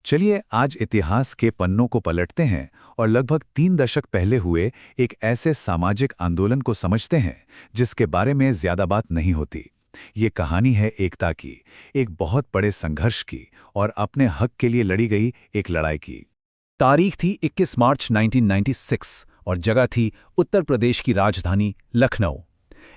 चलिए आज इतिहास के पन्नों को पलटते हैं और लगभग 3 दशक पहले हुए एक ऐसे सामाजिक आंदोलन को समझते हैं जिसके बारे में ज्यादा बात नहीं होती। ये कहानी है एकता की, एक बहुत बड़े संघर्ष की और अपने हक के लिए लड़ी गई एक लड़ाई की। तारीख थी 21 मार्च 1996 और जगह थी उत्तर प्रदेश की राजधानी लखनऊ।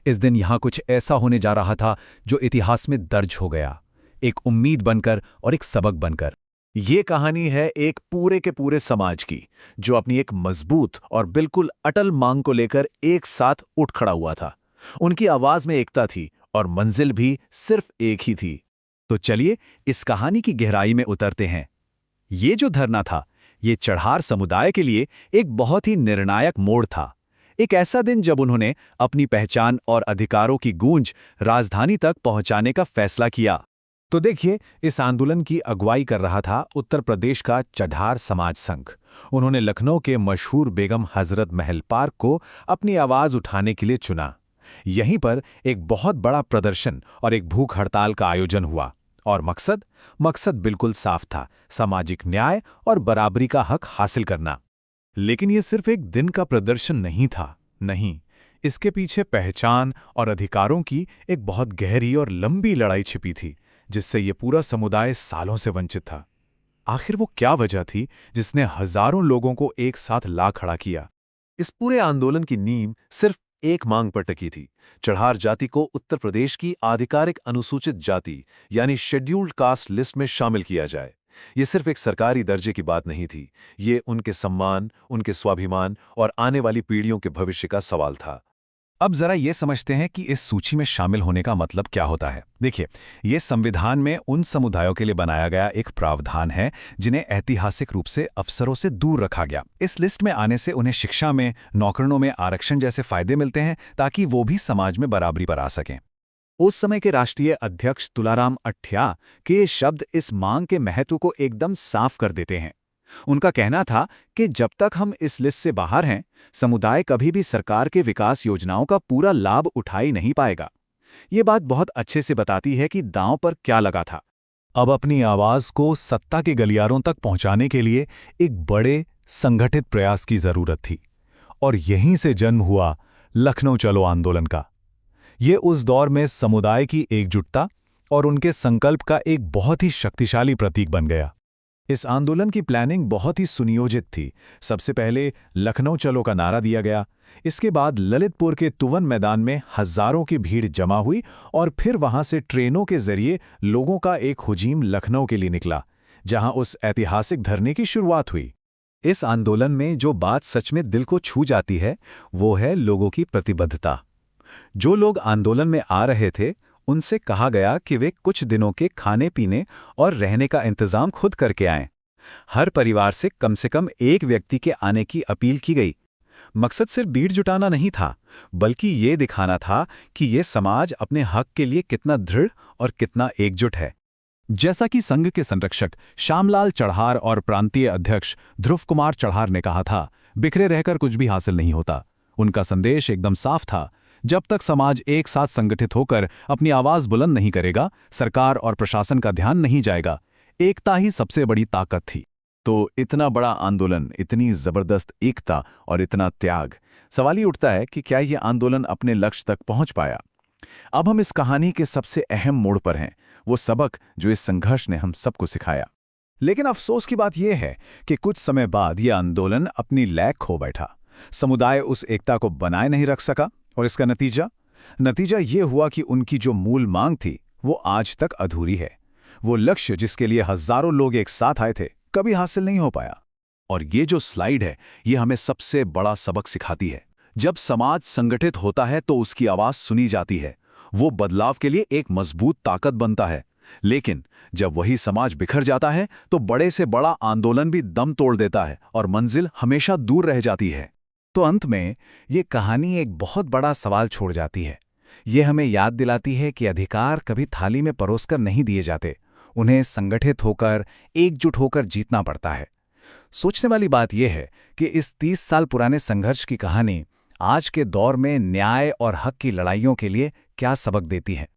इस दिन यहाँ कुछ ऐसा होने जा रहा था जो इतिहास में दर्ज हो गया, एक उम्मीद बनकर और एक सबक बनकर। ये कहानी है एक पूरे के पूरे समाज की, जो अपनी एक मजबूत और बिल्कुल अटल मांग को लेकर एक साथ उठ खड़ा हुआ था। उनकी आवाज में एकता थी और मंजिल भी सिर्फ एक ही थी। तो चलिए इस कहानी की गहराई में उतरते हैं। ये जो धरना था, ये चढ़ार समुदाय के लिए एक बहुत ही निर्णायक मोड़ था। एक ऐसा दिन जब उन्होंने अपनी पहचान और अधिकारों की गूंज राजधानी तक पहुंचाने का फैसला किया। तो देखिए, इस आंदोलन की अगुवाई कर रहा था उत्तर प्रदेश का चढ़ार समाज संघ। उन्होंने लखनऊ के मशहूर बेगम हजरत महल पार्क को अपनी आवाज उठाने के लिए चुना। यहीं पर एक बहुत बड़ा प्रदर्शन और एक भूख हड़ताल का आयोजन हुआ और मकसद बिल्कुल साफ था, सामाजिक न्याय और बराबरी का हक हासिल करना। लेकिन ये सिर्फ एक दिन का प्रदर्शन नहीं था, नहीं, इसके पीछे पहचान और अधिकारों की एक बहुत गहरी और लंबी लड़ाई छिपी थी, जिससे ये पूरा समुदाय सालों से वंचित था। आखिर वो क्या वजह थी जिसने हजारों लोगों को एक साथ ला खड़ा किया? इस पूरे आंदोलन की नींव सिर्फ एक मांग पर टिकी थी। चढ़ार जाति को उत्तर प्रदेश की आधिकारिक अनुसूचित जाति यानी शेड्यूल्ड कास्ट लिस्ट में शामिल किया जाए। ये सिर्फ एक सरकारी दर्जे की बात नहीं थी, ये उनके सम्मान, उनके स्वाभिमान और आने वाली पीढ़ियों के भविष्य का सवाल था। अब जरा ये समझते हैं कि इस सूची में शामिल होने का मतलब क्या होता है। देखिए, ये संविधान में उन समुदायों के लिए बनाया गया एक प्रावधान है जिन्हें ऐतिहासिक रूप से अफसरों से दूर रखा गया। इस लिस्ट में आने से उन्हें शिक्षा में, नौकरियों में आरक्षण जैसे फायदे मिलते हैं ताकि वो भी समाज में बराबरी पर आ सकें। उस समय के राष्ट्रीय अध्यक्ष तुलाराम अठ्या के ये शब्द इस मांग के महत्व को एकदम साफ कर देते हैं। उनका कहना था कि जब तक हम इस लिस्ट से बाहर हैं, समुदाय कभी भी सरकार के विकास योजनाओं का पूरा लाभ उठा ही नहीं पाएगा। ये बात बहुत अच्छे से बताती है कि दांव पर क्या लगा था। अब अपनी आवाज को सत्ता के गलियारों तक पहुंचाने के लिए एक बड़े संगठित प्रयास की जरूरत थी और यहीं से जन्म हुआ लखनऊ चलो आंदोलन का। ये उस दौर में समुदाय की एकजुटता और उनके संकल्प का एक बहुत ही शक्तिशाली प्रतीक बन गया। इस आंदोलन की प्लानिंग बहुत ही सुनियोजित थी। सबसे पहले लखनऊ चलो का नारा दिया गया। इसके बाद ललितपुर के तुवन मैदान में हजारों की भीड़ जमा हुई और फिर वहां से ट्रेनों के जरिए लोगों का एक हुजीम लखनऊ के लिए निकला, जहां उस ऐतिहासिक धरने की शुरुआत हुई। इस आंदोलन में जो बात सच में दिल को छू जाती है, वो है लोगों की प्रतिबद्धता। जो लोग आंदोलन में आ रहे थे, उनसे कहा गया कि वे कुछ दिनों के खाने पीने और रहने का इंतजाम खुद करके आएं। हर परिवार से कम एक व्यक्ति के आने की अपील की गई। मकसद सिर्फ भीड़ जुटाना नहीं था, बल्कि ये दिखाना था कि ये समाज अपने हक के लिए कितना दृढ़ और कितना एकजुट है। जैसा कि संघ के संरक्षक श्यामलाल चढ़ार और प्रांतीय अध्यक्ष ध्रुव कुमार चढ़ार ने कहा था, बिखरे रहकर कुछ भी हासिल नहीं होता। उनका संदेश एकदम साफ था, जब तक समाज एक साथ संगठित होकर अपनी आवाज बुलंद नहीं करेगा, सरकार और प्रशासन का ध्यान नहीं जाएगा। एकता ही सबसे बड़ी ताकत थी। तो इतना बड़ा आंदोलन, इतनी जबरदस्त एकता और इतना त्याग, सवाल ही उठता है कि क्या ये आंदोलन अपने लक्ष्य तक पहुंच पाया? अब हम इस कहानी के सबसे अहम मोड़ पर हैं, वो सबक जो इस संघर्ष ने हम सबको सिखाया। लेकिन अफसोस की बात यह है कि कुछ समय बाद यह आंदोलन अपनी लय खो बैठा। समुदाय उस एकता को बनाए नहीं रख सका और इसका नतीजा ये हुआ कि उनकी जो मूल मांग थी, वो आज तक अधूरी है। वो लक्ष्य जिसके लिए हजारों लोग एक साथ आए थे, कभी हासिल नहीं हो पाया। और ये जो स्लाइड है, ये हमें सबसे बड़ा सबक सिखाती है। जब समाज संगठित होता है तो उसकी आवाज सुनी जाती है, वो बदलाव के लिए एक मजबूत ताकत बनता है। लेकिन जब वही समाज बिखर जाता है तो बड़े से बड़ा आंदोलन भी दम तोड़ देता है और मंजिल हमेशा दूर रह जाती है। तो अंत में ये कहानी एक बहुत बड़ा सवाल छोड़ जाती है। ये हमें याद दिलाती है कि अधिकार कभी थाली में परोसकर नहीं दिए जाते, उन्हें संगठित होकर, एकजुट होकर जीतना पड़ता है। सोचने वाली बात यह है कि इस 30 साल पुराने संघर्ष की कहानी आज के दौर में न्याय और हक की लड़ाइयों के लिए क्या सबक देती है।